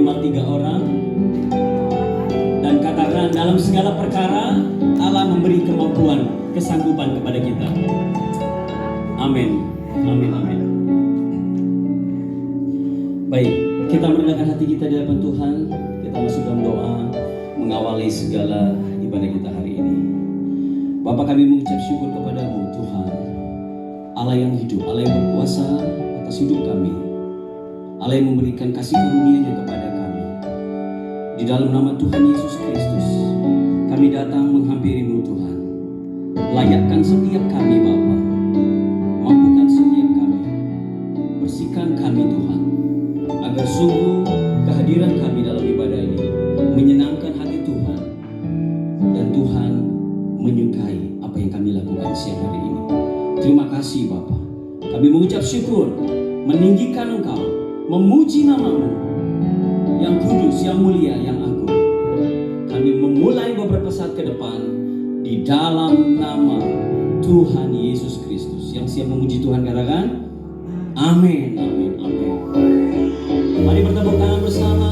minimal 3 orang. Dan katakan, dalam segala perkara Allah memberi kemampuan, kesanggupan kepada kita. Amin. Amin, amin. Baik, kita merendahkan hati kita di hadapan Tuhan. Kita masuk dalam doa mengawali segala ibadah kita hari ini. Bapa, kami mengucap syukur kepadamu Tuhan, Allah yang hidup, Allah yang berkuasa atas hidup kami, Allah yang memberikan kasih karunia-Nya kepada kami. Di dalam nama Tuhan Yesus Kristus, kami datang menghampiri-Mu Tuhan. Layakkan setiap kami Bapa, mampukan setiap kami, bersihkan kami Tuhan, agar sungguh kehadiran kami dalam ibadah ini menyenangkan hati Tuhan, dan Tuhan menyukai apa yang kami lakukan siang hari ini. Terima kasih Bapa, kami mengucap syukur, meninggikan Engkau, memuji nama-Mu yang kudus, yang mulia, yang agung. Kami memulai beberapa saat ke depan di dalam nama Tuhan Yesus Kristus. Yang siap memuji Tuhan katakan amin, amin, amin. Mari bertepuk tangan bersama.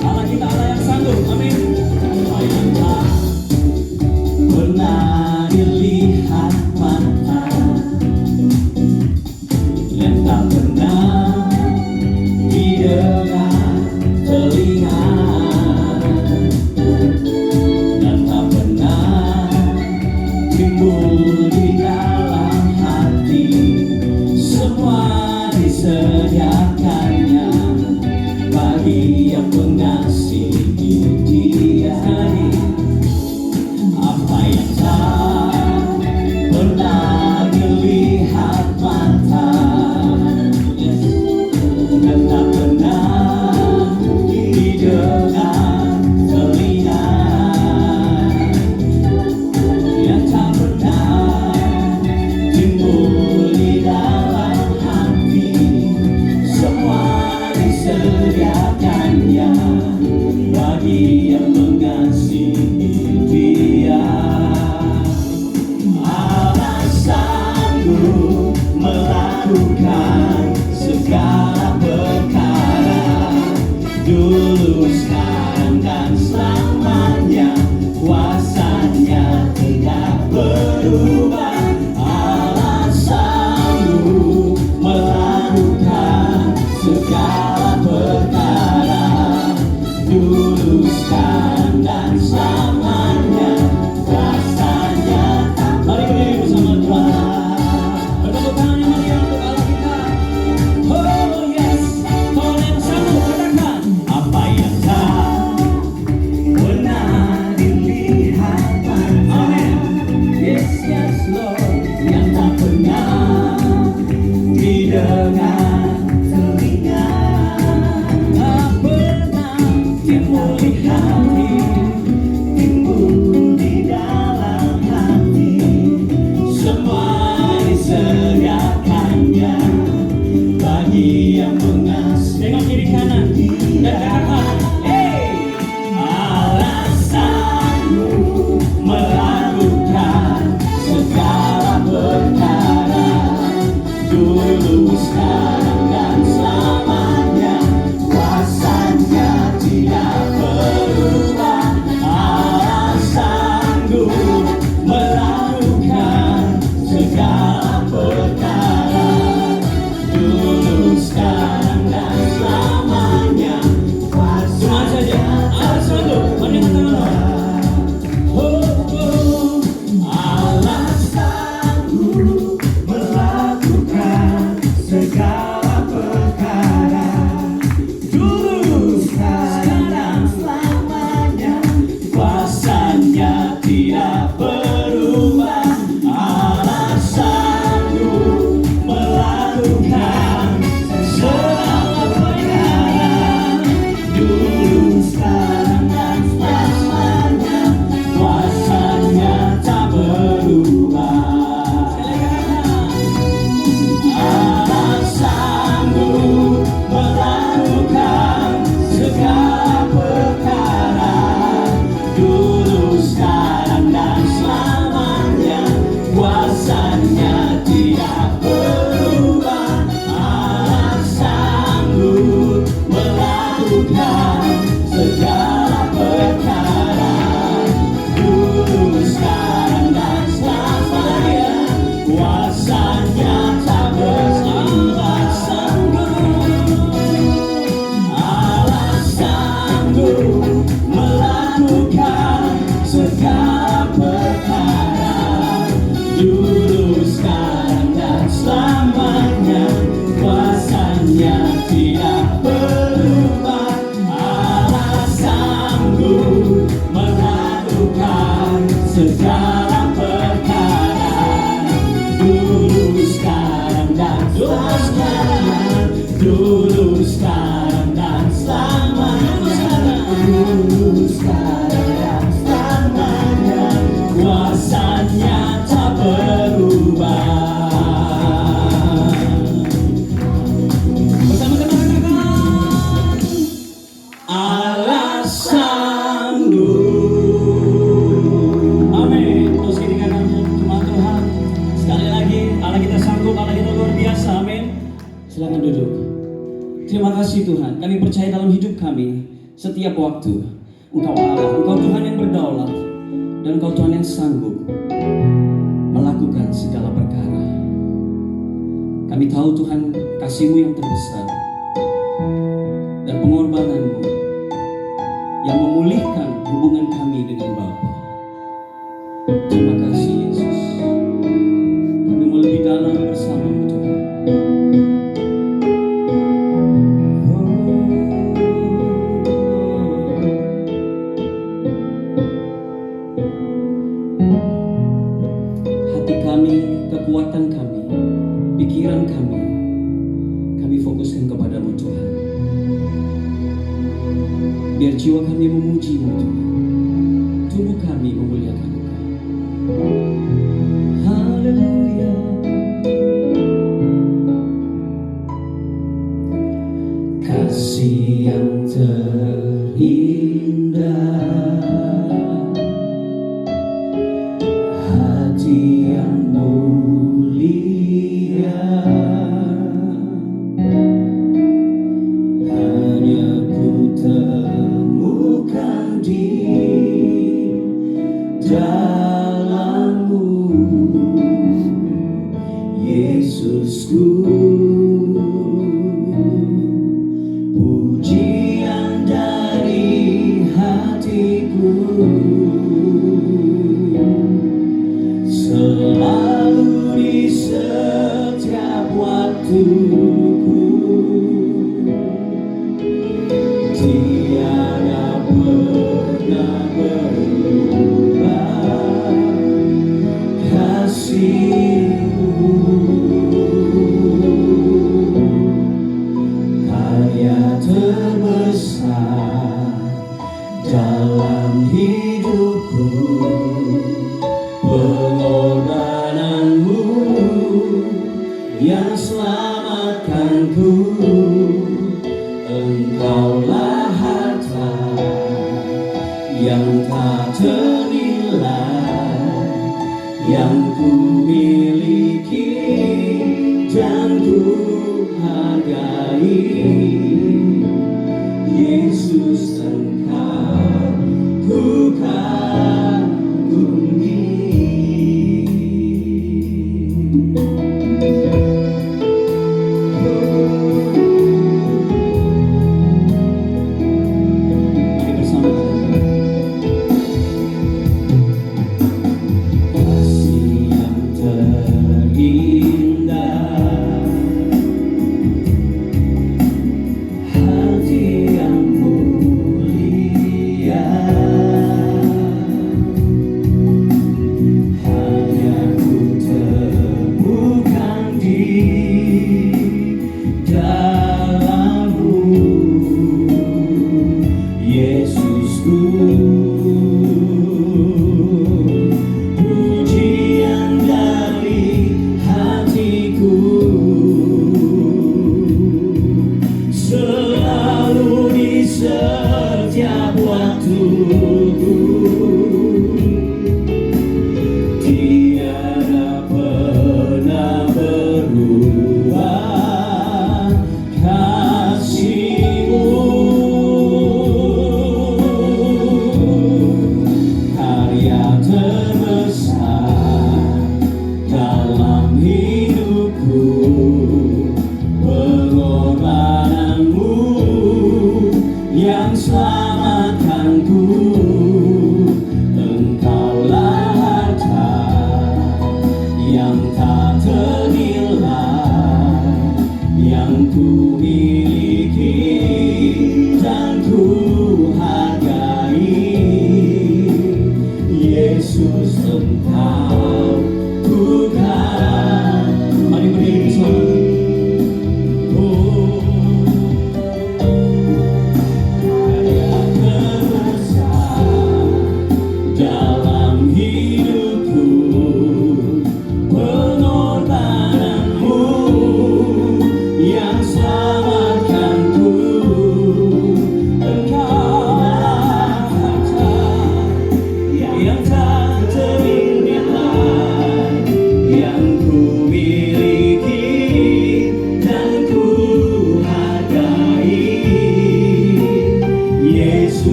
Allah kita Allah yang sanggup, amin. Apa yang tak pernah dilihat mata, yang tak pernah didengar telinga, dan tak pernah timbul di dalam hati, semua disediakannya bagi yang mengasihi Dia. Apa yang tak pernah dilihat mata, dan tak pernah didengar telinga, yang tak pernah timbul di dalam hati, semua disediakannya bagi yang mengasihi Dia. Allah sanggup melakukan segala perkara, dulu, sekarang, dan selamanya. Kuasa-Nya tidak berubah. Allah sanggup melakukan segala perkara, dulu, sekarang, dan selamanya. Kuasa-Nya tak. Mari berdiri bersama Tuhan. Bertepuk tangan yang meriah untuk Allah kita. Oh yes, Tuhan yang sanggup, katakan apa yang tak pernah dilihat mata. Amin. Yes, yes Lord, yang tak pernah didengar telinga, tak pernah timbul di hati, timbul di dalam hati, semua disediakannya bagi yang mengasihi. Tengok kiri kanan dan katakan, hey, Allah sanggup melakukan segala perkara, dulu, sekarang, dan selamanya. Kuasa-Nya tidak berubah. Allah sanggup melakukan segala perkara, dulu, sekarang, dan selamanya. Semua saja, Allah sanggup. Mari tangan. Allah sanggup melakukan segala perkara, dulu, sekarang, dan selamanya. Kuasa-Nya tidak berubah. Allah sanggup alasannya tak berubah. Bersama kita katakan alasanmu. Amin. Terus iringan firman Tuhan. Sekali lagi, Allah kita sanggup, Allah kita luar biasa. Amin. Silakan duduk. Terima kasih Tuhan. Kami percaya dalam hidup kami setiap waktu Engkau Allah, Engkau Tuhan yang berdaulat, dan Engkau Tuhan yang sanggup melakukan segala perkara. Kami tahu Tuhan kasih-Mu yang terbesar dan pengorbanan-Mu yang memulihkan hubungan kami dengan Bapa. Terima kasih Yesus. Kami mau lebih dalam bersama-Mu Tuhan. Hati kami, kekuatan kami, pikiran kami fokuskan kepadamu Tuhan. Biar jiwa kami memuji-Mu Tuhan, tubuh kami memuliakan Engkau. Haleluya. Kasih yang terindah, hati yang mulia, hanya ku temukan di dalam-Mu, Yesusku. Pujian dari hatiku selalu di setiap waktuku, tiada pernah berubah kasih-Mu. Karya terbesar dalam hidupku, pengorbanan-Mu yang selamatkanku. Engkaulah harta yang tak ternilai, yang ku miliki dan ku hargai. Yesus, Engkau ku kagumi. Mari bersama. Kasih yang terindah,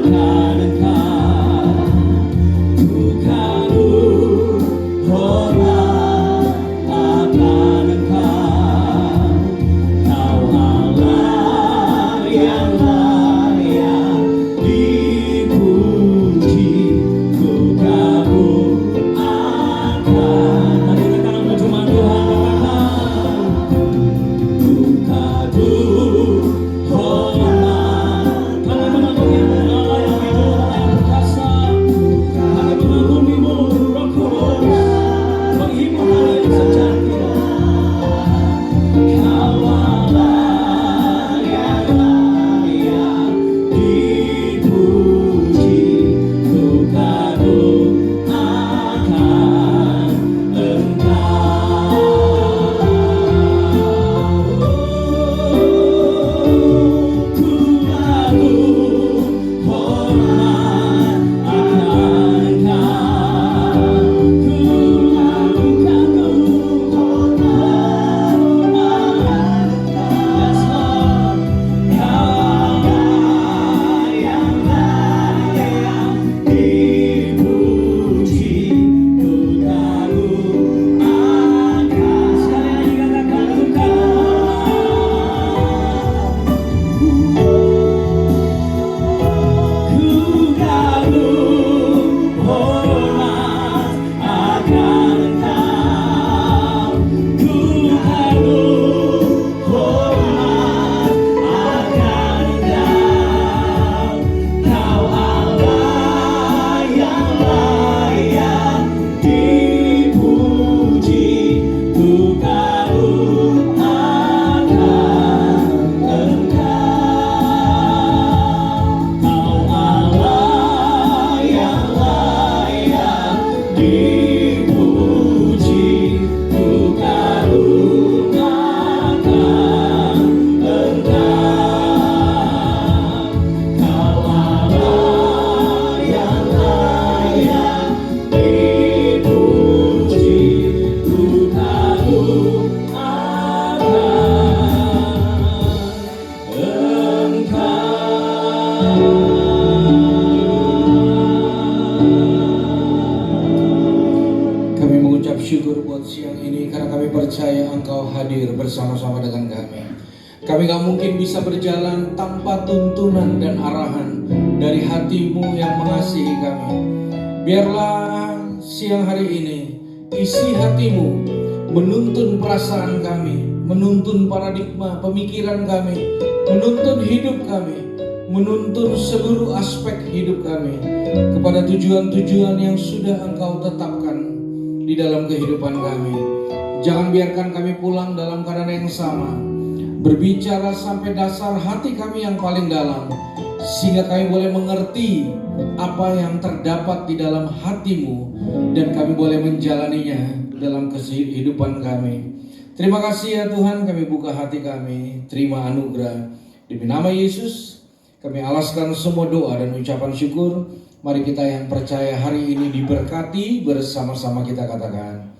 akan Engkau, bukan hormat akan Engkau, Kau Allah yang layak dipuji, ku kagum akan. Tadi kita firman Tuhan katakan, ku kagum hormat. Kami mengagumi Allah yang hidup dan perkasa. Kami mengagumi-Mu, Roh Kudus, menghibur kami yang sejati. Kau Allah yang layak dipuji, ku kagum akan Engkau. Ku kagum hormat akan Engkau, ku kagum hormat akan Engkau. Yes, Lord. Kau Allah yang layak dipuji, ku kagum akan. Sekali lagi katakan, ku kagum hormat akan Engkau, ku kagum hormat akan Engkau, Kau Allah yang layak dipuji, ku kagum akan Engkau. Kau Allah yang layak dipuji, ku kagum akan Engkau. Kau Allah yang layak dipuji, ku kagum akan Engkau. Kami mengucap syukur buat siang ini karena kami percaya Engkau hadir bersama-sama dengan kami. Kami gak mungkin bisa berjalan tanpa tuntunan dan arahan dari hati-Mu yang mengasihi kami. Biarlah siang hari ini isi hati-Mu menuntun perasaan kami, menuntun paradigma pemikiran kami, menuntun hidup kami, menuntun seluruh aspek hidup kami kepada tujuan-tujuan yang sudah Engkau tetapkan di dalam kehidupan kami. Jangan biarkan kami pulang dalam keadaan yang sama, berbicara sampai dasar hati kami yang paling dalam, sehingga kami boleh mengerti apa yang terdapat di dalam hati-Mu dan kami boleh menjalaninya dalam kehidupan kami. Terima kasih ya Tuhan, kami buka hati kami, terima anugerah. Demi nama Yesus, kami alaskan semua doa dan ucapan syukur. Mari kita yang percaya hari ini diberkati, bersama-sama kita katakan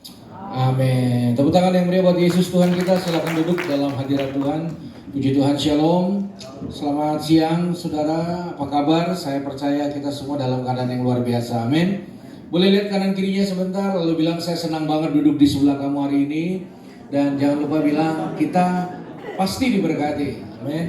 amin. Tepuk tangan yang meriah buat Yesus Tuhan kita. Silakan duduk dalam hadirat Tuhan. Puji Tuhan, shalom. Selamat siang saudara, apa kabar? Saya percaya kita semua dalam keadaan yang luar biasa, amin. Boleh lihat kanan kirinya sebentar, lalu bilang saya senang banget duduk di sebelah kamu hari ini. Dan jangan lupa bilang kita pasti diberkati, amin.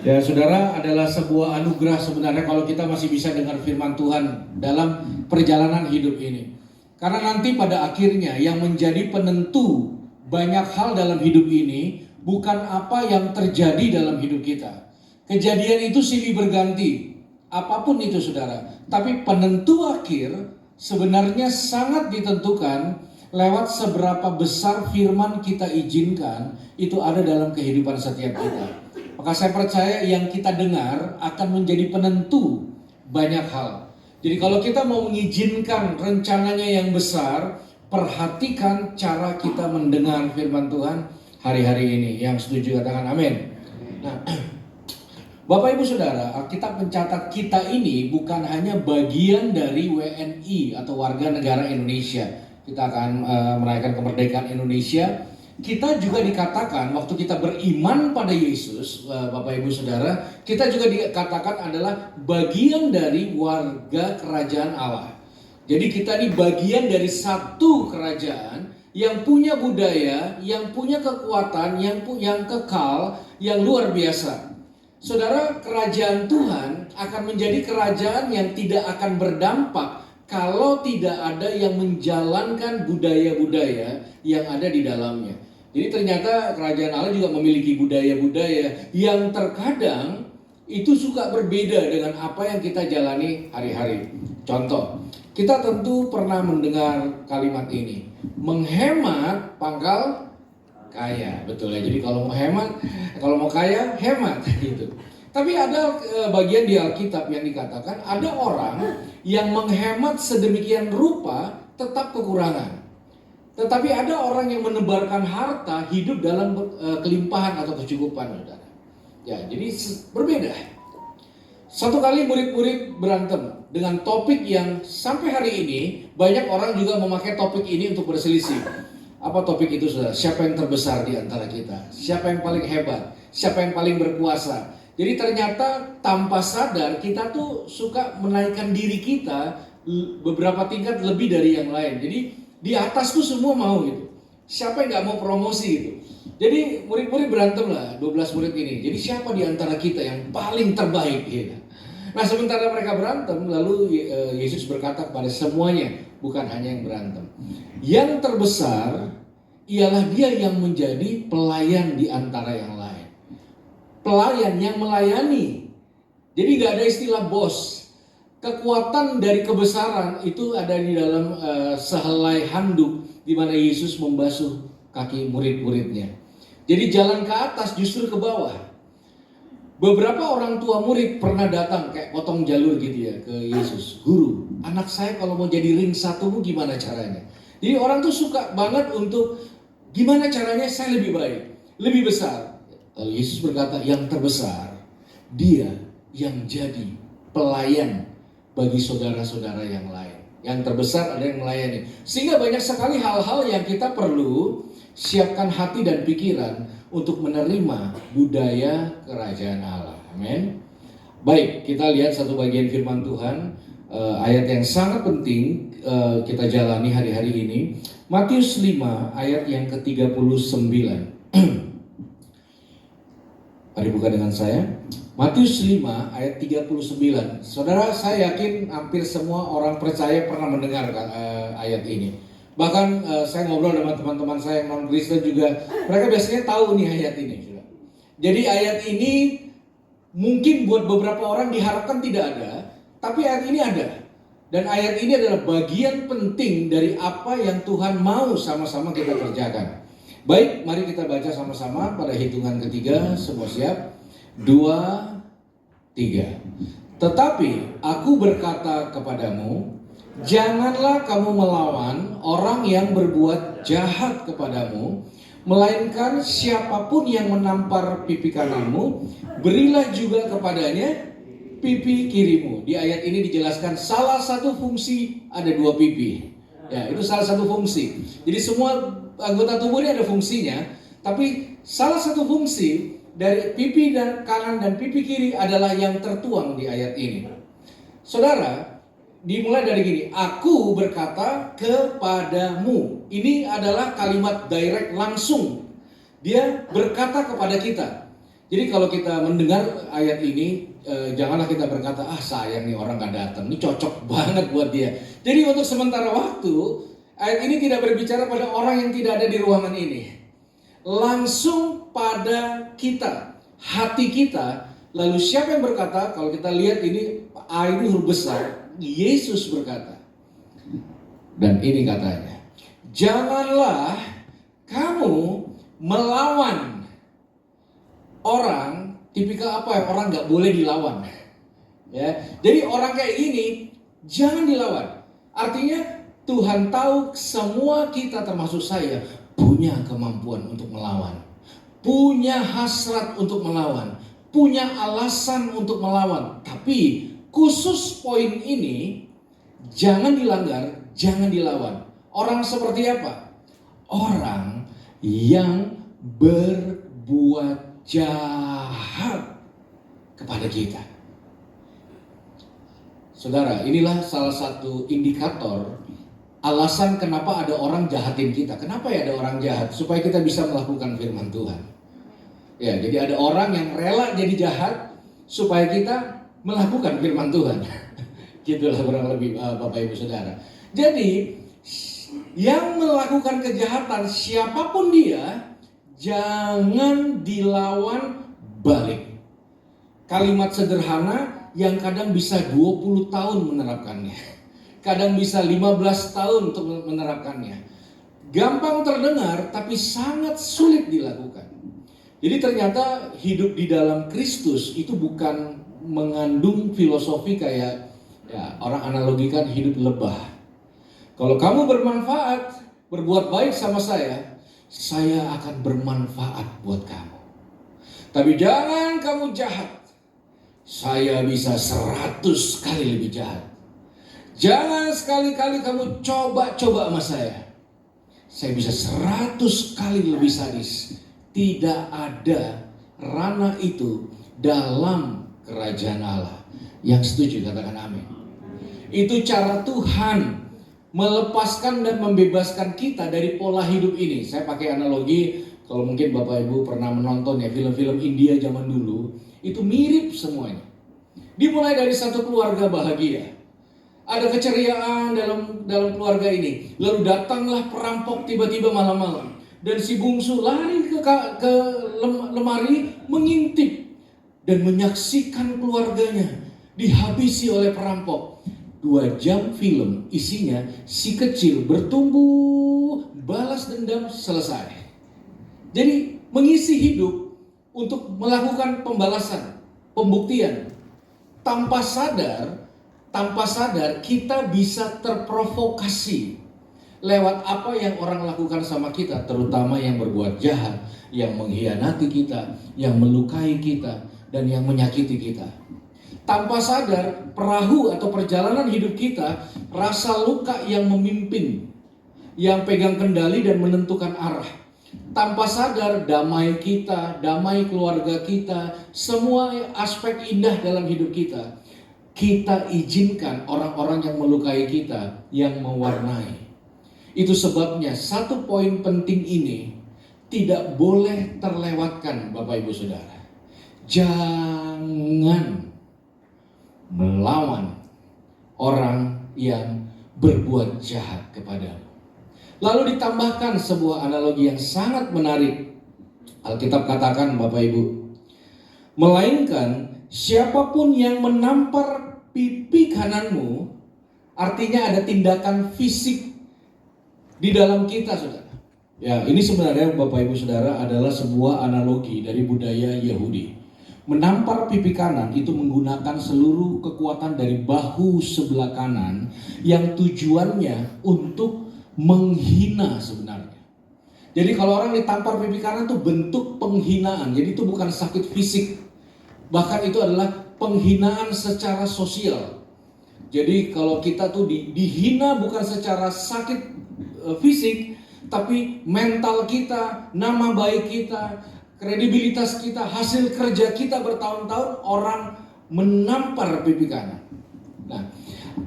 Ya saudara, adalah sebuah anugerah sebenarnya kalau kita masih bisa dengar firman Tuhan dalam perjalanan hidup ini. Karena nanti pada akhirnya yang menjadi penentu banyak hal dalam hidup ini bukan apa yang terjadi dalam hidup kita. Kejadian itu silih berganti, apapun itu saudara. Tapi penentu akhir sebenarnya sangat ditentukan lewat seberapa besar firman kita izinkan itu ada dalam kehidupan setiap kita. Maka saya percaya yang kita dengar akan menjadi penentu banyak hal. Jadi kalau kita mau mengizinkan rencananya yang besar, perhatikan cara kita mendengar firman Tuhan hari-hari ini. Yang setuju katakan amin. Nah, Bapak Ibu Saudara, Alkitab mencatat kita ini bukan hanya bagian dari WNI atau warga negara Indonesia. Kita akan merayakan kemerdekaan Indonesia kita juga dikatakan waktu kita beriman pada Yesus, Bapak Ibu Saudara, kita juga dikatakan adalah bagian dari warga kerajaan Allah. Jadi kita ini bagian dari satu kerajaan yang punya budaya, yang punya kekuatan, yang kekal, yang luar biasa. Saudara, kerajaan Tuhan akan menjadi kerajaan yang tidak akan berdampak kalau tidak ada yang menjalankan budaya-budaya yang ada di dalamnya. Jadi ternyata kerajaan Allah juga memiliki budaya-budaya yang terkadang itu suka berbeda dengan apa yang kita jalani hari-hari. Contoh, kita tentu pernah mendengar kalimat ini, menghemat pangkal kaya, betul ya. Jadi kalau mau kaya, hemat gitu. Tapi ada bagian di Alkitab yang dikatakan ada orang yang menghemat sedemikian rupa tetap kekurangan. Tetapi ada orang yang menebarkan harta hidup dalam kelimpahan atau kecukupan, saudara. Ya, jadi berbeda. Satu kali murid-murid berantem dengan topik yang sampai hari ini banyak orang juga memakai topik ini untuk berselisih. Apa topik itu, saudara? Siapa yang terbesar di antara kita? Siapa yang paling hebat? Siapa yang paling berkuasa? Jadi ternyata tanpa sadar kita tuh suka menaikkan diri kita beberapa tingkat lebih dari yang lain. Jadi di atas tuh semua mau gitu. Siapa yang gak mau promosi gitu. Jadi murid-murid berantem lah, 12 murid ini. Jadi siapa di antara kita yang paling terbaik gitu. Nah sementara mereka berantem, lalu Yesus berkata kepada semuanya, bukan hanya yang berantem. Yang terbesar ialah dia yang menjadi pelayan di antara yang lain. Pelayan yang melayani. Jadi gak ada istilah bos. Kekuatan dari kebesaran itu ada di dalam sehelai handuk di mana Yesus membasuh kaki murid-muridnya. Jadi jalan ke atas justru ke bawah. Beberapa orang tua murid pernah datang kayak potong jalur gitu ya ke Yesus. Guru, anak saya kalau mau jadi ring satumu gimana caranya? Jadi orang tuh suka banget untuk gimana caranya saya lebih baik, lebih besar. Lalu Yesus berkata, yang terbesar dia yang jadi pelayan bagi saudara-saudara yang lain. Yang terbesar ada yang melayani. Sehingga banyak sekali hal-hal yang kita perlu siapkan hati dan pikiran untuk menerima budaya kerajaan Allah. Amin. Baik, kita lihat satu bagian firman Tuhan, ayat yang sangat penting kita jalani hari-hari ini. Matius 5 ayat yang ke-39. Mari buka dengan saya. Matius 5 ayat 39. Saudara, saya yakin hampir semua orang percaya pernah mendengar ayat ini. Bahkan saya ngobrol dengan teman-teman saya yang non-Kristen juga, mereka biasanya tahu nih ayat ini. Jadi ayat ini mungkin buat beberapa orang diharapkan tidak ada, tapi ayat ini ada. Dan ayat ini adalah bagian penting dari apa yang Tuhan mau sama-sama kita kerjakan. Baik, mari kita baca sama-sama pada hitungan ketiga, semua siap. 2, 3. Tetapi aku berkata kepadamu, janganlah kamu melawan orang yang berbuat jahat kepadamu, melainkan siapapun yang menampar pipi kananmu, berilah juga kepadanya pipi kirimu. Di ayat ini dijelaskan salah satu fungsi ada 2 pipi. Ya, itu salah satu fungsi. Jadi semua anggota tubuh ini ada fungsinya, tapi salah satu fungsi dari pipi dan kanan dan pipi kiri adalah yang tertuang di ayat ini. Saudara, dimulai dari gini, aku berkata kepadamu. Ini adalah kalimat direct langsung. Dia berkata kepada kita. Jadi kalau kita mendengar ayat ini, janganlah kita berkata, sayang nih orang gak datang, ini cocok banget buat dia. Jadi untuk sementara waktu, ayat ini tidak berbicara pada orang yang tidak ada di ruangan ini. Langsung pada kita, hati kita. Lalu siapa yang berkata? Kalau kita lihat ini, A ini huruf besar, Yesus berkata. Dan ini katanya, janganlah kamu melawan orang, tipikal apa ya? Orang gak boleh dilawan. Ya, jadi orang kayak gini jangan dilawan. Artinya Tuhan tahu semua kita termasuk saya punya kemampuan untuk melawan, punya hasrat untuk melawan, punya alasan untuk melawan. Tapi khusus poin ini jangan dilanggar, jangan dilawan. Orang seperti apa? Orang yang berbuat jahat kepada kita. Saudara, inilah salah satu indikator alasan kenapa ada orang jahatin kita. Kenapa ya ada orang jahat? Supaya kita bisa melakukan firman Tuhan. Ya, jadi ada orang yang rela jadi jahat supaya kita melakukan firman Tuhan. Gitulah kurang lebih Bapak Ibu Saudara. Jadi yang melakukan kejahatan siapapun dia, jangan dilawan balik. Kalimat sederhana yang kadang bisa 20 tahun menerapkannya. Kadang bisa 15 tahun untuk menerapkannya. Gampang terdengar tapi sangat sulit dilakukan. Jadi ternyata hidup di dalam Kristus itu bukan mengandung filosofi kayak orang analogikan hidup lebah. Kalau kamu bermanfaat, berbuat baik sama saya akan bermanfaat buat kamu. Tapi jangan kamu jahat, saya bisa 100 kali lebih jahat. Jangan sekali-kali kamu coba-coba sama saya bisa 100 kali lebih sadis. Tidak ada ranah itu dalam kerajaan Allah. Yang setuju katakan amin. Itu cara Tuhan melepaskan dan membebaskan kita dari pola hidup ini. Saya pakai analogi, kalau mungkin Bapak Ibu pernah menonton ya film-film India zaman dulu, itu mirip semuanya. Dimulai dari satu keluarga bahagia. Ada keceriaan dalam keluarga ini. Lalu datanglah perampok tiba-tiba malam-malam. Dan si bungsu lari ke lemari mengintip dan menyaksikan keluarganya dihabisi oleh perampok. 2 jam film isinya si kecil bertumbuh, balas dendam, selesai. Jadi mengisi hidup untuk melakukan pembalasan, pembuktian. Tanpa sadar kita bisa terprovokasi lewat apa yang orang lakukan sama kita, terutama yang berbuat jahat, yang mengkhianati kita, yang melukai kita, dan yang menyakiti kita. Tanpa sadar, perahu atau perjalanan hidup kita, rasa luka yang memimpin, yang pegang kendali dan menentukan arah. Tanpa sadar, damai kita, damai keluarga kita, semua aspek indah dalam hidup kita, kita izinkan orang-orang yang melukai kita, yang mewarnai. Itu sebabnya satu poin penting ini tidak boleh terlewatkan Bapak Ibu Saudara. Jangan melawan orang yang berbuat jahat kepadamu. Lalu ditambahkan sebuah analogi yang sangat menarik. Alkitab katakan Bapak Ibu, melainkan siapapun yang menampar pipi kananmu, artinya ada tindakan fisik di dalam kita, saudara. Ya, ini sebenarnya Bapak Ibu Saudara adalah sebuah analogi dari budaya Yahudi. Menampar pipi kanan itu menggunakan seluruh kekuatan dari bahu sebelah kanan yang tujuannya untuk menghina sebenarnya. Jadi kalau orang ditampar pipi kanan itu bentuk penghinaan. Jadi itu bukan sakit fisik. Bahkan itu adalah penghinaan secara sosial. Jadi kalau kita tuh dihina bukan secara sakit fisik, tapi mental kita, nama baik kita, kredibilitas kita, hasil kerja kita bertahun-tahun, orang menampar pipi kanan. Nah,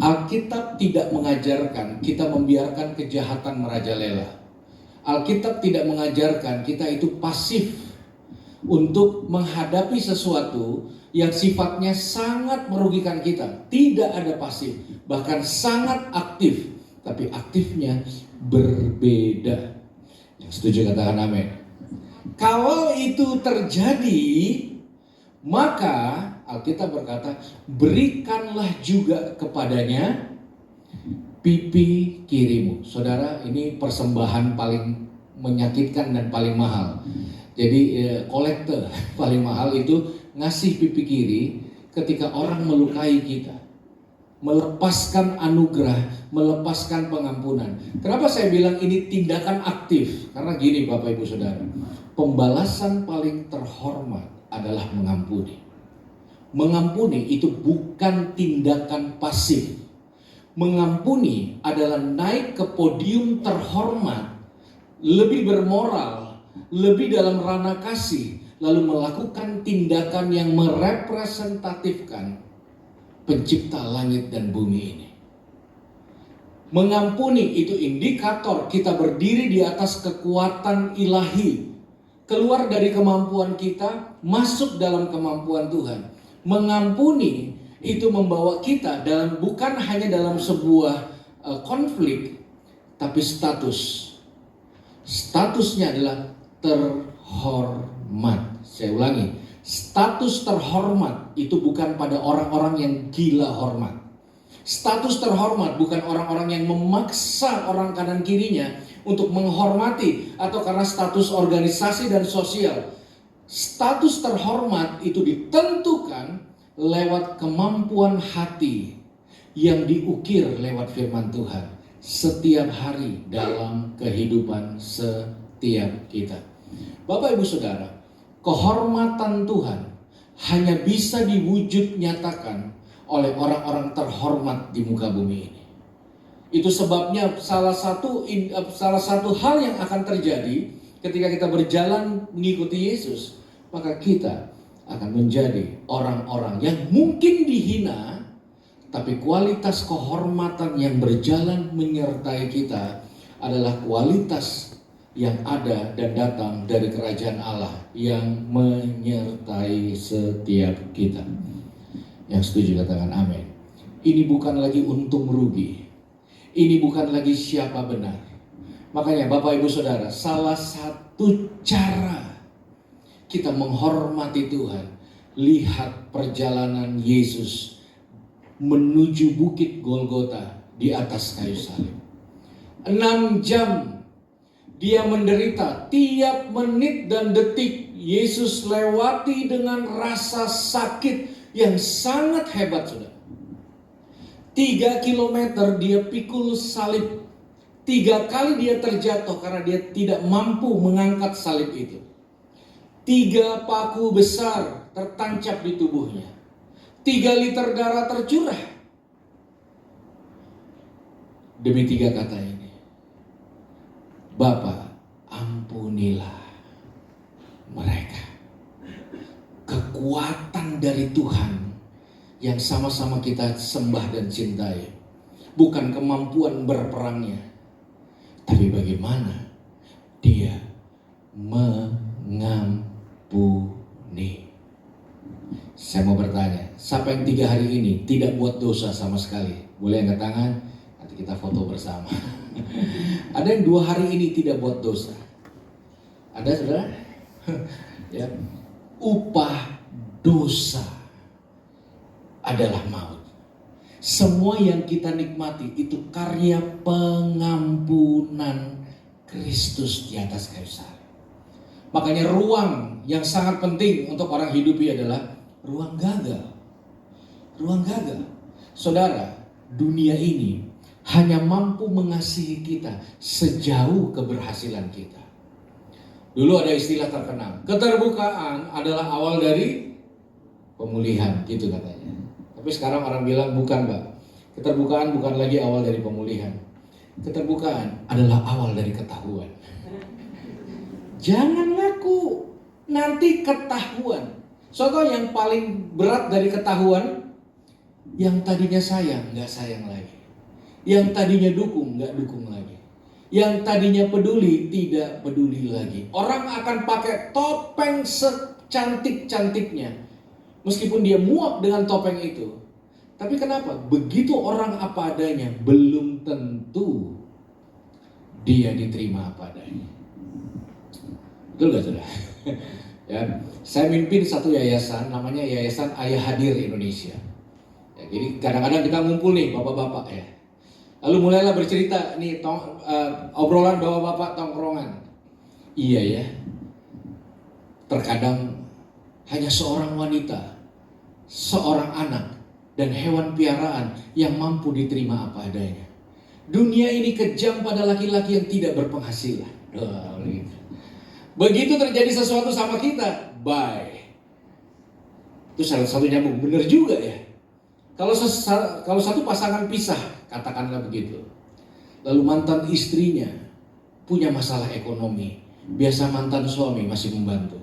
Alkitab tidak mengajarkan kita membiarkan kejahatan merajalela. Alkitab tidak mengajarkan kita itu pasif untuk menghadapi sesuatu yang sifatnya sangat merugikan kita. Tidak ada pasif, bahkan sangat aktif. Tapi aktifnya berbeda. Yang setuju katakan amin. Kalau itu terjadi, maka Alkitab berkata, berikanlah juga kepadanya pipi kirimu. Saudara, ini persembahan paling menyakitkan dan paling mahal. Jadi kolektor paling mahal itu ngasih pipi kiri ketika orang melukai kita. Melepaskan anugerah, melepaskan pengampunan. Kenapa saya bilang ini tindakan aktif? Karena gini Bapak Ibu Saudara, pembalasan paling terhormat adalah mengampuni. Mengampuni itu bukan tindakan pasif. Mengampuni adalah naik ke podium terhormat, lebih bermoral, lebih dalam ranah kasih, lalu melakukan tindakan yang merepresentatifkan pencipta langit dan bumi ini. Mengampuni itu indikator kita berdiri di atas kekuatan ilahi. Keluar dari kemampuan kita, masuk dalam kemampuan Tuhan. Mengampuni itu membawa kita bukan hanya dalam sebuah konflik, tapi status. Statusnya adalah terhormat. Saya ulangi, status terhormat itu bukan pada orang-orang yang gila hormat. Status terhormat bukan orang-orang yang memaksa orang kanan kirinya untuk menghormati atau karena status organisasi dan sosial. Status terhormat itu ditentukan lewat kemampuan hati yang diukir lewat firman Tuhan setiap hari dalam kehidupan setiap kita. Bapak Ibu Saudara, kehormatan Tuhan hanya bisa diwujud nyatakan oleh orang-orang terhormat di muka bumi ini. Itu sebabnya salah satu hal yang akan terjadi ketika kita berjalan mengikuti Yesus, maka kita akan menjadi orang-orang yang mungkin dihina, tapi kualitas kehormatan yang berjalan menyertai kita adalah kualitas yang ada dan datang dari kerajaan Allah yang menyertai setiap kita. Yang setuju katakan amin. Ini bukan lagi untung rugi. Ini bukan lagi siapa benar. Makanya Bapak Ibu Saudara, salah satu cara kita menghormati Tuhan, lihat perjalanan Yesus menuju bukit Golgota di atas kayu salib. 6 jam dia menderita, tiap menit dan detik Yesus lewati dengan rasa sakit yang sangat hebat, saudara. 3 kilometer dia pikul salib. 3 kali dia terjatuh karena dia tidak mampu mengangkat salib itu. 3 paku besar tertancap di tubuhnya. 3 liter darah tercurah. Demi 3 kata ini. Bapa, ampunilah mereka. Kekuatan dari Tuhan yang sama-sama kita sembah dan cintai bukan kemampuan berperangnya, tapi bagaimana dia mengampuni. Saya mau bertanya, siapa yang 3 hari ini tidak buat dosa sama sekali? Boleh angkat tangan, nanti kita foto bersama. Ada yang 2 hari ini tidak buat dosa? Ada, saudara? Ya. Upah dosa adalah maut. Semua yang kita nikmati itu karya pengampunan Kristus di atas kayu salib. Makanya ruang yang sangat penting untuk orang hidupi adalah ruang gagal. Ruang gagal. Saudara, dunia ini hanya mampu mengasihi kita sejauh keberhasilan kita. Dulu ada istilah terkenal, keterbukaan adalah awal dari pemulihan, gitu katanya. Tapi sekarang orang bilang bukan, Pak. Keterbukaan bukan lagi awal dari pemulihan. Keterbukaan adalah awal dari ketahuan. Jangan laku, nanti ketahuan. Contoh yang paling berat dari ketahuan, yang tadinya sayang, nggak sayang lagi. Yang tadinya dukung, nggak dukung lagi. Yang tadinya peduli, tidak peduli lagi. Orang akan pakai topeng secantik-cantiknya, meskipun dia muak dengan topeng itu. Tapi kenapa? Begitu orang apa adanya, belum tentu dia diterima apa adanya. Betul gak, saudara? Ya, saya mimpin satu yayasan, namanya Yayasan Ayah Hadir Indonesia. Ya, jadi kadang-kadang kita ngumpul nih, bapak-bapak ya. Lalu mulailah bercerita nih obrolan bapak-bapak tongkrongan. Iya ya. Terkadang hanya seorang wanita, seorang anak, dan hewan piaraan yang mampu diterima apa adanya. Dunia ini kejam pada laki-laki yang tidak berpenghasilan. Begitu terjadi sesuatu sama kita, bye. Itu salah satu nyambung, bener juga ya. Kalau satu pasangan pisah, katakanlah begitu. Lalu mantan istrinya punya masalah ekonomi. Biasa mantan suami masih membantu.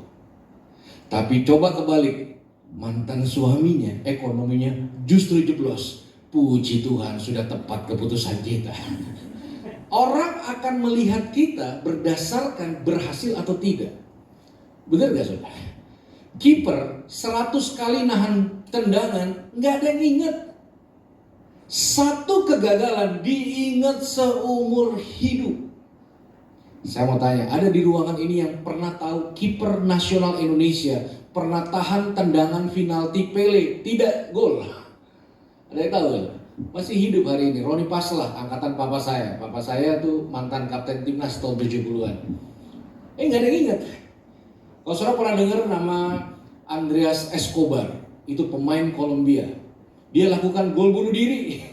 Tapi coba kebalik, mantan suaminya ekonominya justru jeblos. Puji Tuhan, sudah tepat keputusan kita. Orang akan melihat kita berdasarkan berhasil atau tidak. Benar gak saudara? Kiper 100 kali nahan tendangan, gak ada yang ingat. Satu kegagalan diingat seumur hidup. Saya mau tanya, ada di ruangan ini yang pernah tahu kiper nasional Indonesia pernah tahan tendangan penalti Pele tidak gol? Ada yang tahu ya? Masih hidup hari ini. Roni Paslah, angkatan papa saya. Papa saya tuh mantan kapten timnas tahun 70-an. Nggak ada yang ingat. Kalau saudara pernah dengar nama Andreas Escobar, itu pemain Kolombia. Dia lakukan gol bunuh diri.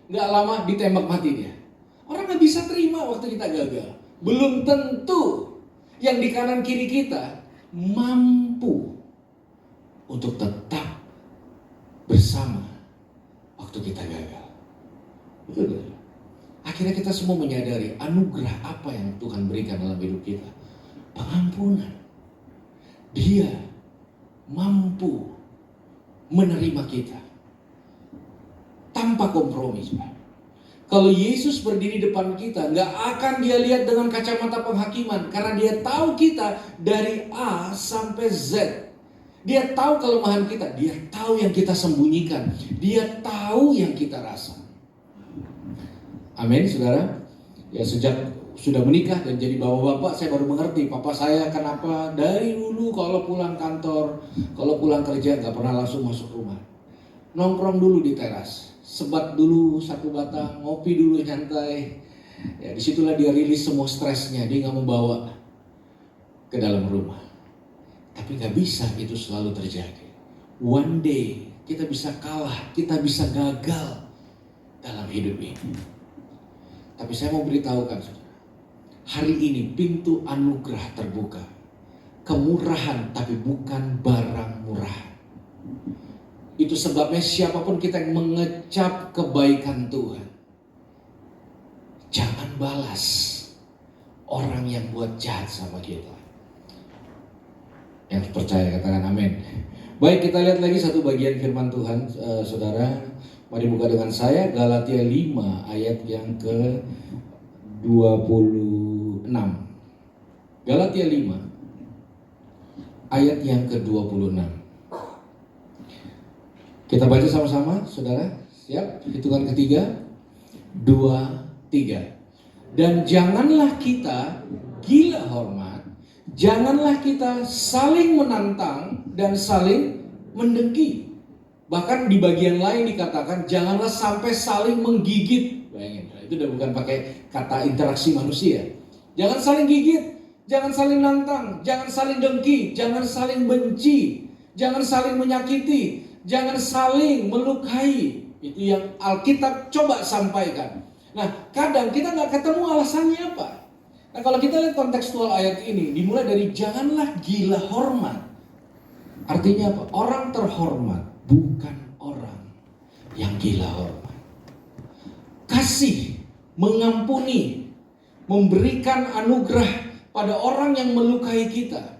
Nggak lama ditembak mati dia. Orang nggak bisa terima waktu kita gagal. Belum tentu yang di kanan kiri kita mampu untuk tetap bersama waktu kita gagal. Betul. Akhirnya kita semua menyadari anugerah apa yang Tuhan berikan dalam hidup kita. Pengampunan. Dia mampu menerima kita tanpa kompromi. Kalau Yesus berdiri depan kita, nggak akan dia lihat dengan kacamata penghakiman, karena dia tahu kita dari A sampai Z. Dia tahu kelemahan kita, dia tahu yang kita sembunyikan, dia tahu yang kita rasa. Amin, saudara. Ya, sejak sudah menikah dan jadi bapak-bapak, saya baru mengerti papa saya kenapa dari dulu kalau pulang kantor, kalau pulang kerja nggak pernah langsung masuk rumah. Nongkrong dulu di teras, sebat dulu sapu batang, ngopi dulu nyantai. Ya, disitulah dia rilis semua stresnya, dia nggak mau bawa ke dalam rumah. Tapi nggak bisa itu selalu terjadi. One day kita bisa kalah, kita bisa gagal dalam hidup ini. Tapi saya mau beritahukan, hari ini pintu anugerah terbuka. Kemurahan tapi bukan barang murah. Itu sebabnya siapapun kita yang mengecap kebaikan Tuhan, jangan balas orang yang buat jahat sama kita. Yang percaya katakan amin. Baik, kita lihat lagi satu bagian firman Tuhan, saudara. Mari buka dengan saya Galatia 5 ayat yang ke-26. Galatia 5 ayat yang ke-26. Kita baca sama-sama, saudara. Siap? Hitungan ketiga, 2, 3. Dan janganlah kita gila hormat, janganlah kita saling menantang dan saling mendengki. Bahkan di bagian lain dikatakan janganlah sampai saling menggigit. Bayangin, itu udah bukan pakai kata interaksi manusia. Jangan saling gigit, jangan saling nantang, jangan saling dengki, jangan saling benci, jangan saling menyakiti, jangan saling melukai. Itu yang Alkitab coba sampaikan. Nah, kadang kita nggak ketemu alasannya apa. Nah, kalau kita lihat kontekstual ayat ini, dimulai dari janganlah gila hormat. Artinya apa? Orang terhormat bukan orang yang gila hormat. Kasih, mengampuni, memberikan anugerah pada orang yang melukai kita,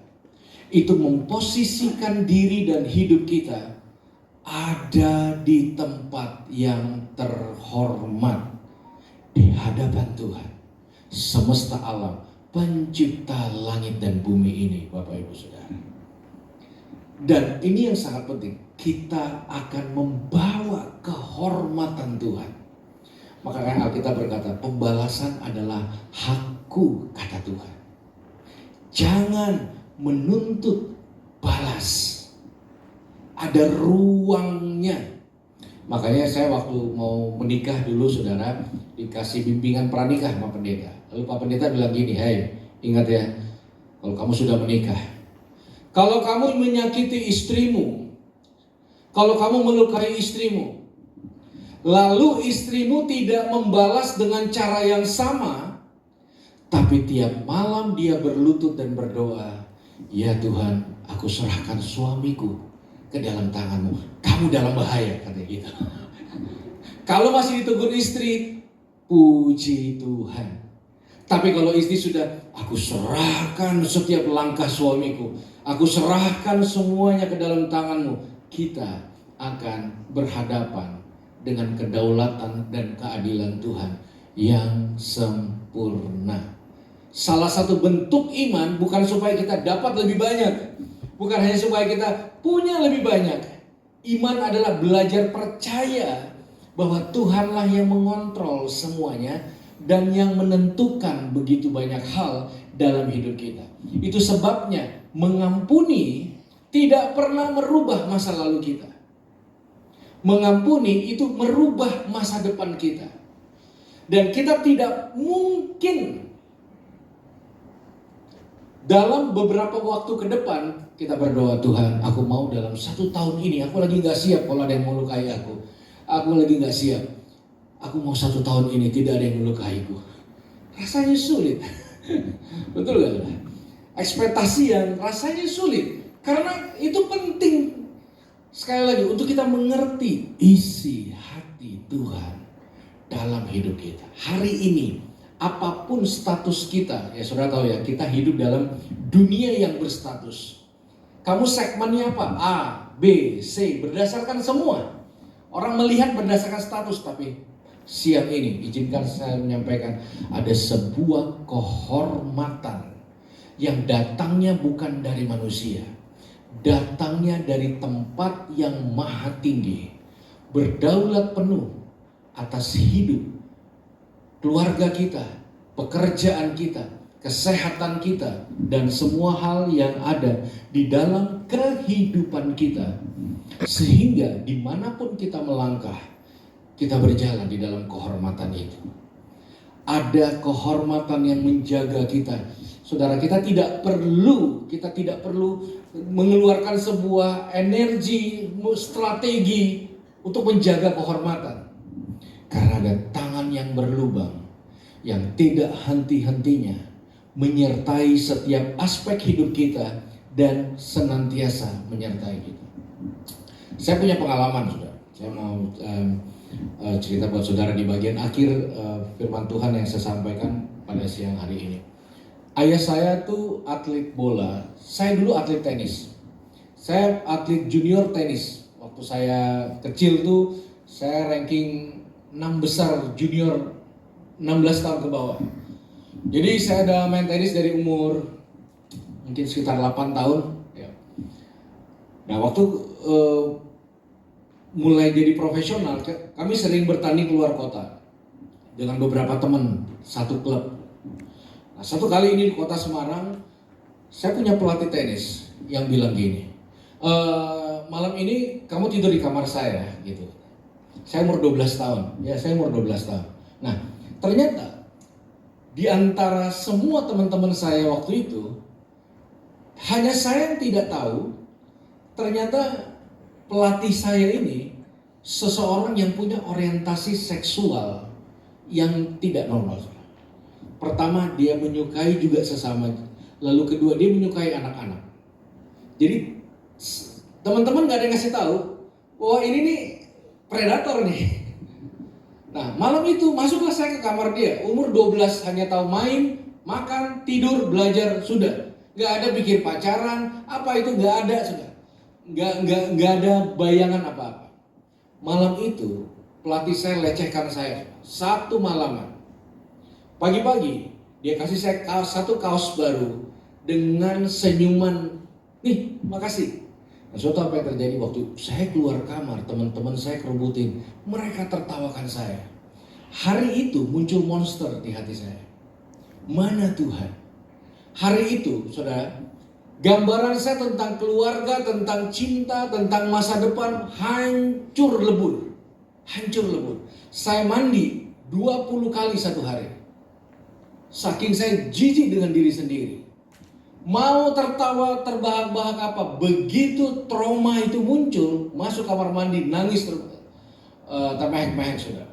itu memposisikan diri dan hidup kita ada di tempat yang terhormat di hadapan Tuhan, semesta alam, pencipta langit dan bumi ini, Bapak Ibu Saudara. Dan ini yang sangat penting, kita akan membawa kehormatan Tuhan. Makanya Alkitab berkata, pembalasan adalah hakku, kata Tuhan. Jangan menuntut balas. Ada ruangnya. Makanya saya waktu mau menikah dulu, saudara, dikasih bimbingan pranikah sama pendeta. Lalu Pak Pendeta bilang gini, "Hai, ingat ya, kalau kamu sudah menikah, kalau kamu menyakiti istrimu, kalau kamu melukai istrimu, lalu istrimu tidak membalas dengan cara yang sama, tapi tiap malam dia berlutut dan berdoa, ya Tuhan, aku serahkan suamiku ke dalam tanganmu, kamu dalam bahaya," katanya gitu. Kalau masih ditegur istri, puji Tuhan, Tapi kalau istri sudah, aku serahkan setiap langkah suamiku, aku serahkan semuanya ke dalam tanganmu, kita akan berhadapan dengan kedaulatan dan keadilan Tuhan yang sempurna. Salah satu bentuk iman bukan supaya kita dapat lebih banyak, bukan hanya supaya kita punya lebih banyak. Iman adalah belajar percaya bahwa Tuhanlah yang mengontrol semuanya dan yang menentukan begitu banyak hal dalam hidup kita. Itu sebabnya mengampuni tidak pernah merubah masa lalu kita. Mengampuni itu merubah masa depan kita. Dan kita tidak mungkin dalam beberapa waktu ke depan kita berdoa, Tuhan, aku mau dalam 1 tahun ini, aku lagi gak siap kalau ada yang melukai aku. Aku lagi gak siap. Aku mau 1 tahun ini tidak ada yang melukaiku. Rasanya sulit. Betul gak? Ekspektasi yang rasanya sulit. Karena itu penting. Sekali lagi, untuk kita mengerti isi hati Tuhan dalam hidup kita. Hari ini, apapun status kita, ya saudara tahu ya, kita hidup dalam dunia yang berstatus. Kamu segmennya apa? A, B, C, berdasarkan semua. Orang melihat berdasarkan status, tapi siang ini izinkan saya menyampaikan ada sebuah kehormatan yang datangnya bukan dari manusia, datangnya dari tempat yang maha tinggi, berdaulat penuh atas hidup keluarga kita, pekerjaan kita, kesehatan kita, dan semua hal yang ada di dalam kehidupan kita. Sehingga dimanapun kita melangkah, kita berjalan di dalam kehormatan itu. Ada kehormatan yang menjaga kita. Saudara, kita tidak perlu mengeluarkan sebuah energi, strategi untuk menjaga kehormatan. Karena ada tangan yang berlubang, yang tidak henti-hentinya menyertai setiap aspek hidup kita dan senantiasa menyertai kita. Saya punya pengalaman, saudara. Saya mau cerita buat saudara di bagian akhir firman Tuhan yang saya sampaikan pada siang hari ini. Ayah saya tuh atlet bola. Saya dulu atlet tenis. Saya atlet junior tenis. Waktu saya kecil tuh saya ranking 6 besar junior 16 tahun ke bawah. Jadi saya udah main tenis dari umur mungkin sekitar 8 tahun ya. Nah waktu mulai jadi profesional, kami sering bertanding keluar kota dengan beberapa teman satu klub. Nah, satu kali ini di kota Semarang, saya punya pelatih tenis yang bilang gini, malam ini kamu tidur di kamar saya, gitu. Saya umur 12 tahun, ya saya umur 12 tahun. Nah, ternyata di antara semua teman-teman saya waktu itu, hanya saya yang tidak tahu, ternyata pelatih saya ini seseorang yang punya orientasi seksual yang tidak normal. Pertama, dia menyukai juga sesama. Lalu kedua, dia menyukai anak-anak. Jadi teman-teman gak ada yang ngasih tahu, wah ini nih predator nih. Nah malam itu masuklah saya ke kamar dia. Umur 12 hanya tahu main, makan, tidur, belajar, sudah. Gak ada pikir pacaran, apa itu gak ada, sudah. Gak ada bayangan apa-apa. Malam itu pelatih saya lecehkan saya satu malaman. Pagi-pagi dia kasih saya satu kaos baru dengan senyuman, nih makasih. Nah, suatu apa yang terjadi waktu saya keluar kamar, teman-teman saya kerubutin, mereka tertawakan saya. Hari itu muncul monster di hati saya. Mana Tuhan? Hari itu, saudara, gambaran saya tentang keluarga, tentang cinta, tentang masa depan hancur lebur. Hancur lebur. Saya mandi 20 kali satu hari. Saking saya jijik dengan diri sendiri. Mau tertawa, terbahak-bahak apa. Begitu trauma itu muncul, masuk kamar mandi, nangis termehek-mehek, saudara.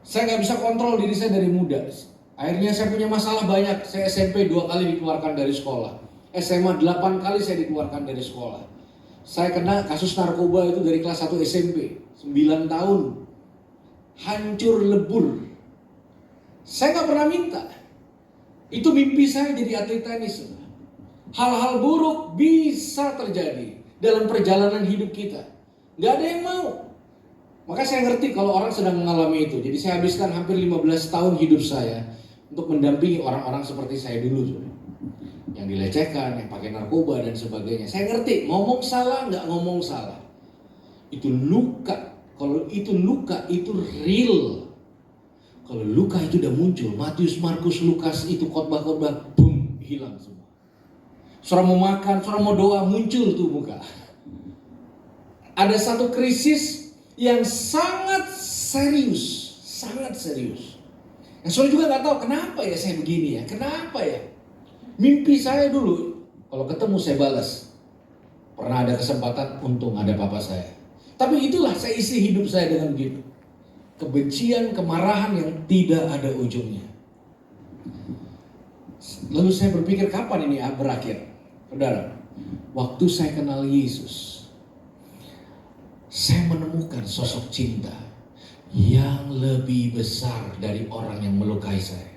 Saya gak bisa kontrol diri saya dari muda. Akhirnya saya punya masalah banyak. Saya SMP 2 kali dikeluarkan dari sekolah. SMA 8 kali saya dikeluarkan dari sekolah. Saya kena kasus narkoba itu dari kelas 1 SMP. 9 tahun. Hancur lebur. Saya gak pernah minta. Itu mimpi saya jadi atlet tenis. Hal-hal buruk bisa terjadi dalam perjalanan hidup kita. Gak ada yang mau. Maka saya ngerti kalau orang sedang mengalami itu. Jadi saya habiskan hampir 15 tahun hidup saya untuk mendampingi orang-orang seperti saya dulu. Yang dilecehkan, yang pakai narkoba dan sebagainya. Saya ngerti, ngomong salah nggak ngomong salah. Itu luka. Kalau itu luka, itu real. Kalau luka itu udah muncul, Matius, Markus, Lukas, itu khotbah-khotbah, boom, hilang semua. Seorang mau makan, seorang mau doa, muncul tuh muka. Ada satu krisis yang sangat serius, sangat serius. Yang saya juga nggak tahu kenapa ya saya begini ya, kenapa ya? Mimpi saya dulu, kalau ketemu saya balas. Pernah ada kesempatan, untung ada papa saya. Tapi itulah saya isi hidup saya dengan begitu. Kebencian, kemarahan yang tidak ada ujungnya. Lalu saya berpikir kapan ini berakhir? Saudara, waktu saya kenal Yesus, saya menemukan sosok cinta yang lebih besar dari orang yang melukai saya.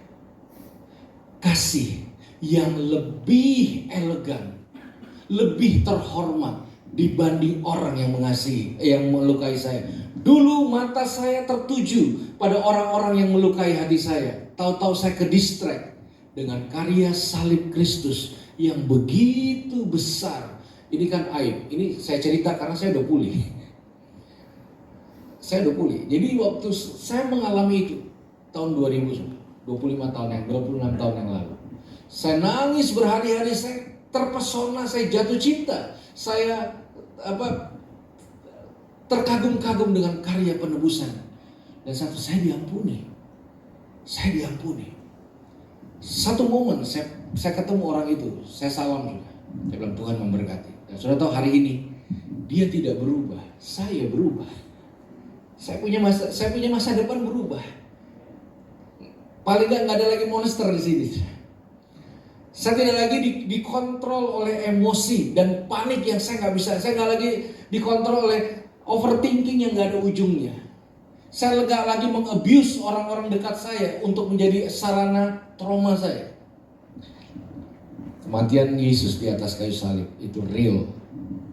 Kasih yang lebih elegan, lebih terhormat dibanding orang yang mengasihi, yang melukai saya. Dulu mata saya tertuju pada orang-orang yang melukai hati saya. Tahu-tahu saya ke distract dengan karya salib Kristus yang begitu besar. Ini kan aib. Ini saya cerita karena saya udah pulih. Saya udah pulih. Jadi waktu saya mengalami itu tahun 2000, 26 tahun yang lalu. Saya nangis berhari-hari, saya terpesona, saya jatuh cinta. Saya terkagum-kagum dengan karya penebusan. Dan saya diampuni. Saya diampuni. Satu momen saya ketemu orang itu, saya salam juga. Saya bilang Tuhan memberkati. Dan sudah tahu hari ini dia tidak berubah, saya berubah. Saya punya masa depan berubah. Paling nggak ada lagi monster di sini. Saya tidak lagi dikontrol oleh emosi dan panik yang saya nggak bisa. Saya nggak lagi dikontrol oleh overthinking yang nggak ada ujungnya. Saya nggak lagi mengabuse orang-orang dekat saya untuk menjadi sarana trauma saya. Kematian Yesus di atas kayu salib itu real,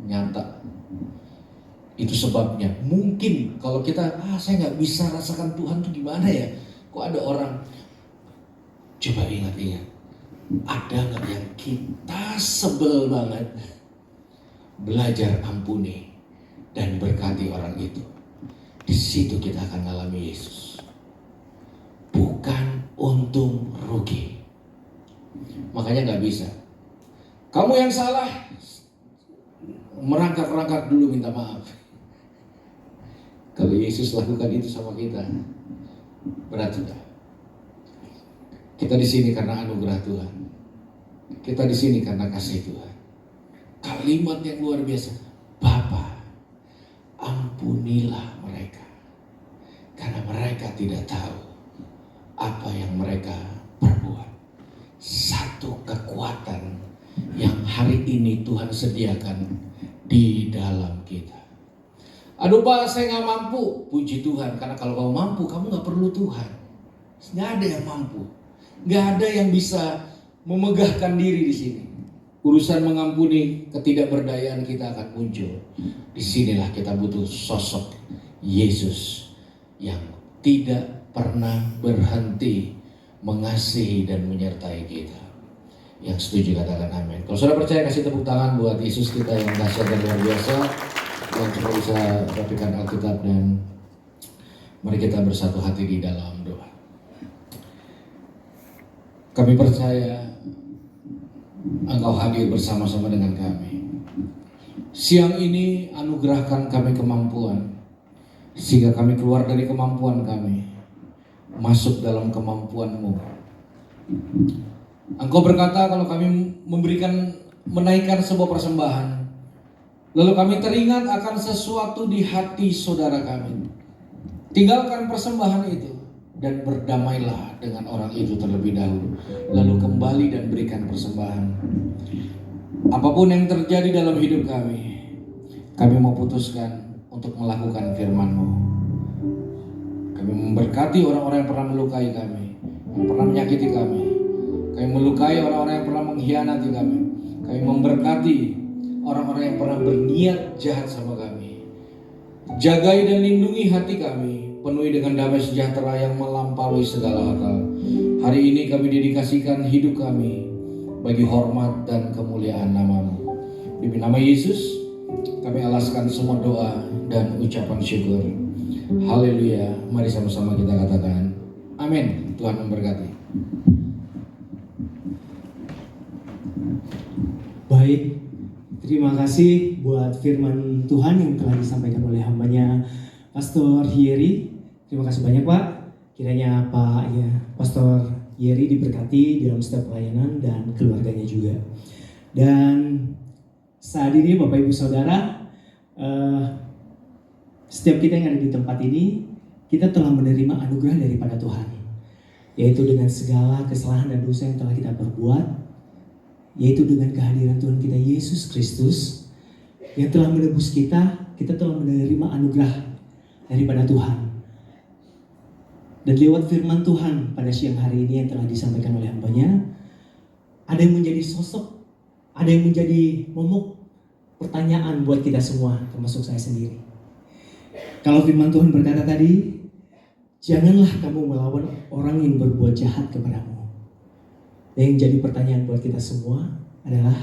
nyata. Itu sebabnya. Mungkin kalau kita, saya nggak bisa rasakan Tuhan tuh gimana ya? Kok ada orang? Coba ingat-ingat. Ada nggak yang kita sebel banget? Belajar ampuni dan berkati orang itu. Di situ kita akan mengalami Yesus. Bukan untung rugi. Makanya nggak bisa. Kamu yang salah, merangkak-rangkak dulu minta maaf. Kalau Yesus lakukan itu sama kita, berat sudah. Kita di sini karena anugerah Tuhan. Kita di sini karena kasih Tuhan. Kalimat yang luar biasa. Bapa, ampunilah mereka. Karena mereka tidak tahu apa yang mereka perbuat. Satu kekuatan yang hari ini Tuhan sediakan di dalam kita. Aduh Pak, saya gak mampu. Puji Tuhan, karena kalau kamu mampu, kamu gak perlu Tuhan. Gak ada yang mampu. Gak ada yang bisa memegahkan diri di sini. Urusan mengampuni ketidakberdayaan kita akan muncul. Disinilah kita butuh sosok Yesus yang tidak pernah berhenti mengasihi dan menyertai kita. Yang setuju katakan amin. Kalau sudah percaya, kasih tepuk tangan buat Yesus kita yang dahsyat dan luar biasa. Dan kita bisa rapikan Alkitab dan mari kita bersatu hati di dalam doa. Kami percaya Engkau hadir bersama-sama dengan kami. Siang ini anugerahkan kami kemampuan, sehingga kami keluar dari kemampuan kami, masuk dalam kemampuan-Mu. Engkau berkata kalau kami menaikkan sebuah persembahan, lalu kami teringat akan sesuatu di hati saudara kami. Tinggalkan persembahan itu dan berdamailah dengan orang itu terlebih dahulu. Lalu kembali dan berikan persembahan. Apapun yang terjadi dalam hidup kami mau putuskan untuk melakukan firman-Mu. Kami memberkati orang-orang yang pernah melukai kami, yang pernah menyakiti kami. Kami melukai orang-orang yang pernah mengkhianati kami. Kami memberkati orang-orang yang pernah berniat jahat sama kami. Jagai dan lindungi hati kami, penuhi dengan damai sejahtera yang melampaui segala akal. Hari ini kami dedikasikan hidup kami bagi hormat dan kemuliaan nama-Mu. Demi nama Yesus, kami alaskan semua doa dan ucapan syukur. Haleluya. Mari sama-sama kita katakan amin. Tuhan memberkati. Baik, terima kasih buat firman Tuhan yang telah disampaikan oleh hambanya Pastor Yeri. Terima kasih banyak Pak. Kiranya Pastor Yeri diberkati dalam setiap pelayanan dan keluarganya juga. Dan saat ini Bapak Ibu Saudara, setiap kita yang ada di tempat ini, kita telah menerima anugerah daripada Tuhan, yaitu dengan segala kesalahan dan dosa yang telah kita perbuat, yaitu dengan kehadiran Tuhan kita Yesus Kristus yang telah menebus kita telah menerima anugerah daripada Tuhan. Dan lewat firman Tuhan pada siang hari ini yang telah disampaikan oleh hambanya, ada yang menjadi sosok, ada yang menjadi momok pertanyaan buat kita semua, termasuk saya sendiri. Kalau firman Tuhan berkata tadi, janganlah kamu melawan orang yang berbuat jahat kepadamu. Dan yang jadi pertanyaan buat kita semua adalah,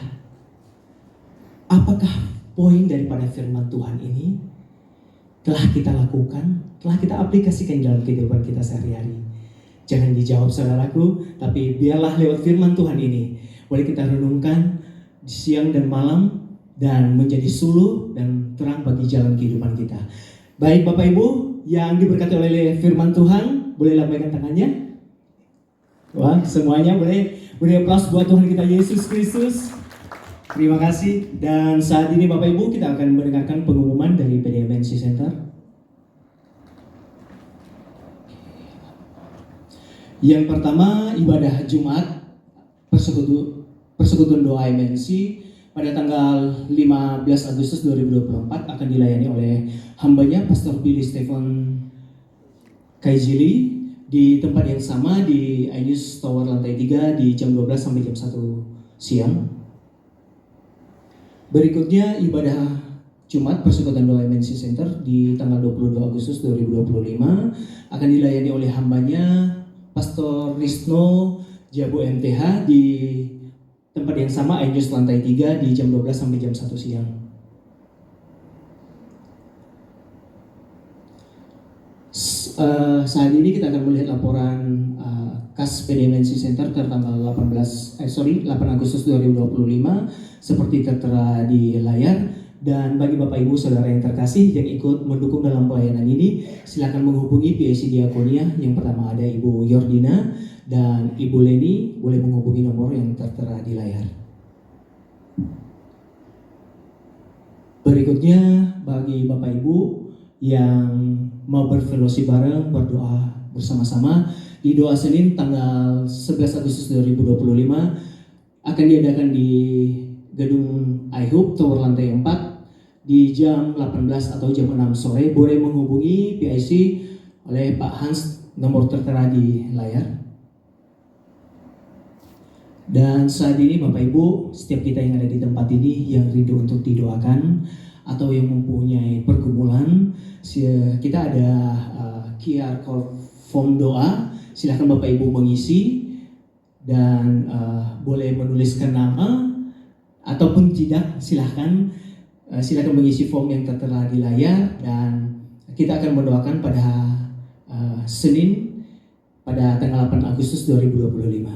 apakah poin daripada firman Tuhan ini telah kita lakukan, telah kita aplikasikan dalam kehidupan kita sehari-hari? Jangan dijawab saudaraku, tapi biarlah lewat firman Tuhan ini boleh kita renungkan di siang dan malam dan menjadi suluh dan terang bagi jalan kehidupan kita. Baik Bapak Ibu yang diberkati oleh firman Tuhan, boleh lambaikan tangannya. Wah, semuanya boleh beri aplaus buat Tuhan kita Yesus Kristus. Terima kasih. Dan saat ini Bapak Ibu kita akan mendengarkan pengumuman dari PDMNC Center. Yang pertama, ibadah Jumat Persekutuan Doa MNC pada tanggal 15 Agustus 2024 akan dilayani oleh hambanya Pastor Billy Stephen Kaijili di tempat yang sama di iNews Tower lantai 3 di jam 12 sampai jam 1 siang. Berikutnya ibadah Jumat Persekutuan Doa MNC Center di tanggal 22 Agustus 2025 akan dilayani oleh hambanya Pastor Risno Jabu MTH di tempat yang sama iNews lantai 3 di jam 12 sampai jam 1 siang. Saat ini kita akan melihat laporan KAS PDMNC Center tertanggal 8 Agustus 2025 seperti tertera di layar. Dan bagi Bapak Ibu Saudara yang terkasih yang ikut mendukung dalam pelayanan ini, silakan menghubungi PIC Diakonia. Yang pertama ada Ibu Yordina dan Ibu Leni, boleh menghubungi nomor yang tertera di layar. Berikutnya bagi Bapak Ibu yang mau berfellowship bareng, berdoa bersama-sama di doa Senin tanggal 11 Agustus 2025 akan diadakan di Gedung iHub Tower lantai 4 di jam 18 atau jam 6 sore. Boleh menghubungi PIC oleh Pak Hans, nomor tertera di layar. Dan saat ini Bapak Ibu, setiap kita yang ada di tempat ini yang rindu untuk didoakan atau yang mempunyai pergumulan, kita ada QR code form doa. Silahkan Bapak Ibu mengisi dan boleh menuliskan nama ataupun tidak, silahkan mengisi form yang tertera di layar dan kita akan mendoakan pada Senin pada tanggal 8 Agustus 2025.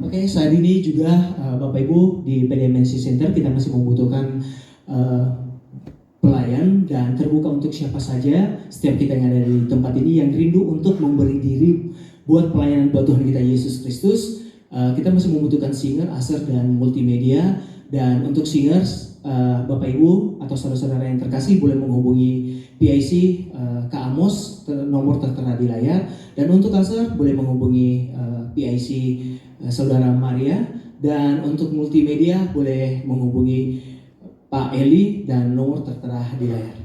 Oke, saat ini juga Bapak Ibu di PDMNC Center kita masih membutuhkan pelayan dan terbuka untuk siapa saja setiap kita yang ada di tempat ini yang rindu untuk memberi diri buat pelayanan buat Tuhan kita Yesus Kristus. Kita masih membutuhkan singer, usher, dan multimedia. Dan untuk singers, Bapak Ibu atau saudara-saudara yang terkasih boleh menghubungi PIC Kak Amos, nomor tertera di layar. Dan untuk usher boleh menghubungi PIC Saudara Maria. Dan untuk multimedia boleh menghubungi Pak Eli dan nomor tertera di layar.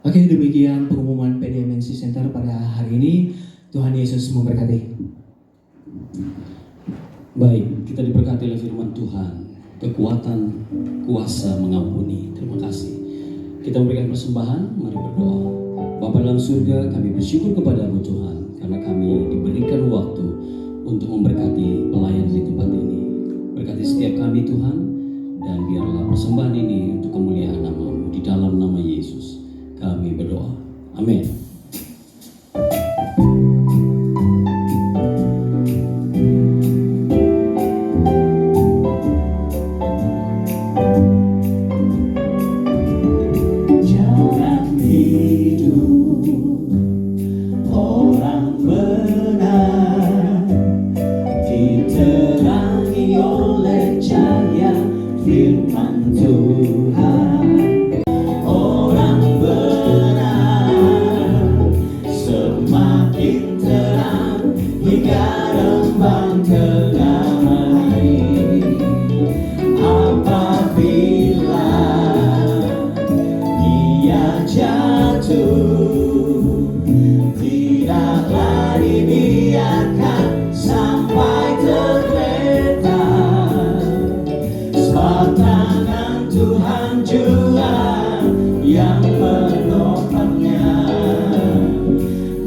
Oke, demikian pengumuman PDMNC Center pada hari ini. Tuhan Yesus memberkati. Baik, kita diberkati oleh firman Tuhan, kekuatan, kuasa mengampuni. Terima kasih. Kita memberikan persembahan, mari berdoa. Bapa dalam surga, kami bersyukur kepadamu Tuhan, karena kami diberikan waktu untuk memberkati pelayan di tempat ini. Berkati setiap kami Tuhan, dan biarlah persembahan ini untuk kemuliaan nama-Mu. Di dalam nama Yesus kami berdoa. Amin. Jalan hidup orang benar diterangi oleh cahaya firman Tuhan. Orang benar semakin terang hingga rembang kedamaian. Apabila ia jatuh, tidaklah dibiarkan sampai tergeletak, sebab tangan Tuhan jua yang menopangnya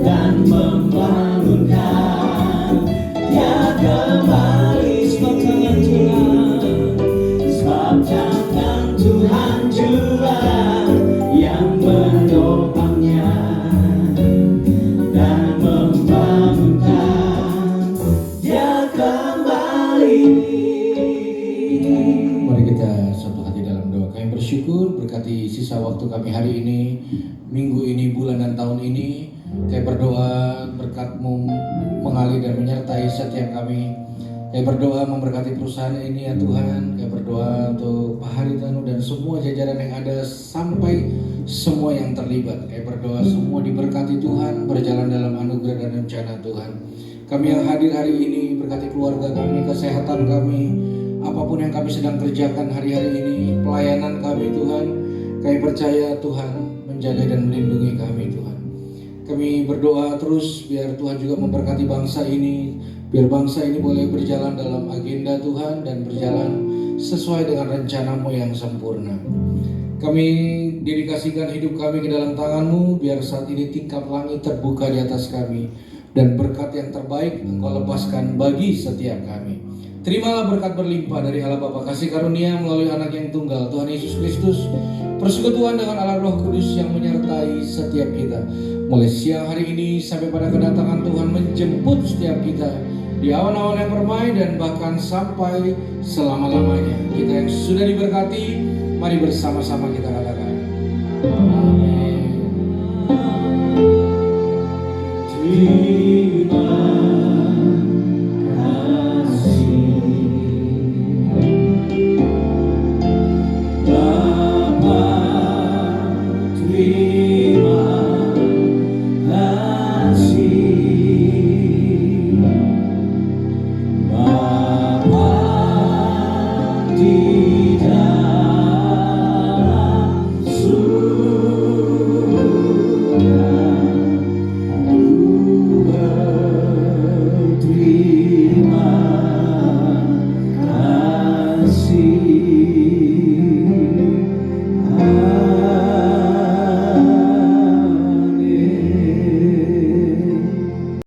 dan membangunkan dia kembali. Sebab tangan Tuhan jua yang menopangnya dan membangunkan dia kembali. Mari kita satu hati dalam doa. Kami bersyukur berkati sisa waktu kami hari ini, minggu ini, bulan dan tahun ini. Kami berdoa berkat-Mu mengalir dan menyertai setiap kami. Kami berdoa memberkati perusahaan ini ya Tuhan. Kami berdoa untuk Pak Haritanu dan semua jajaran yang ada sampai semua yang terlibat. Kami berdoa semua diberkati Tuhan, berjalan dalam anugerah dan rencana Tuhan. Kami yang hadir hari ini berkati keluarga kami, kesehatan kami, apapun yang kami sedang kerjakan hari-hari ini, pelayanan kami Tuhan. Kami percaya Tuhan menjaga dan melindungi kami Tuhan. Kami berdoa terus biar Tuhan juga memberkati bangsa ini, biar bangsa ini boleh berjalan dalam agenda Tuhan dan berjalan sesuai dengan rencana-Mu yang sempurna. Kami dedikasikan hidup kami ke dalam tangan-Mu, biar saat ini tingkap langit terbuka di atas kami, dan berkat yang terbaik Engkau lepaskan bagi setiap kami. Terimalah berkat berlimpah dari Allah Bapa kasih karunia melalui anak yang tunggal Tuhan Yesus Kristus, persekutuan dengan Allah Roh Kudus yang menyertai setiap kita mulai siang hari ini sampai pada kedatangan Tuhan menjemput setiap kita di awan-awan yang permai dan bahkan sampai selama-lamanya. Kita yang sudah diberkati, mari bersama-sama kita katakan amin.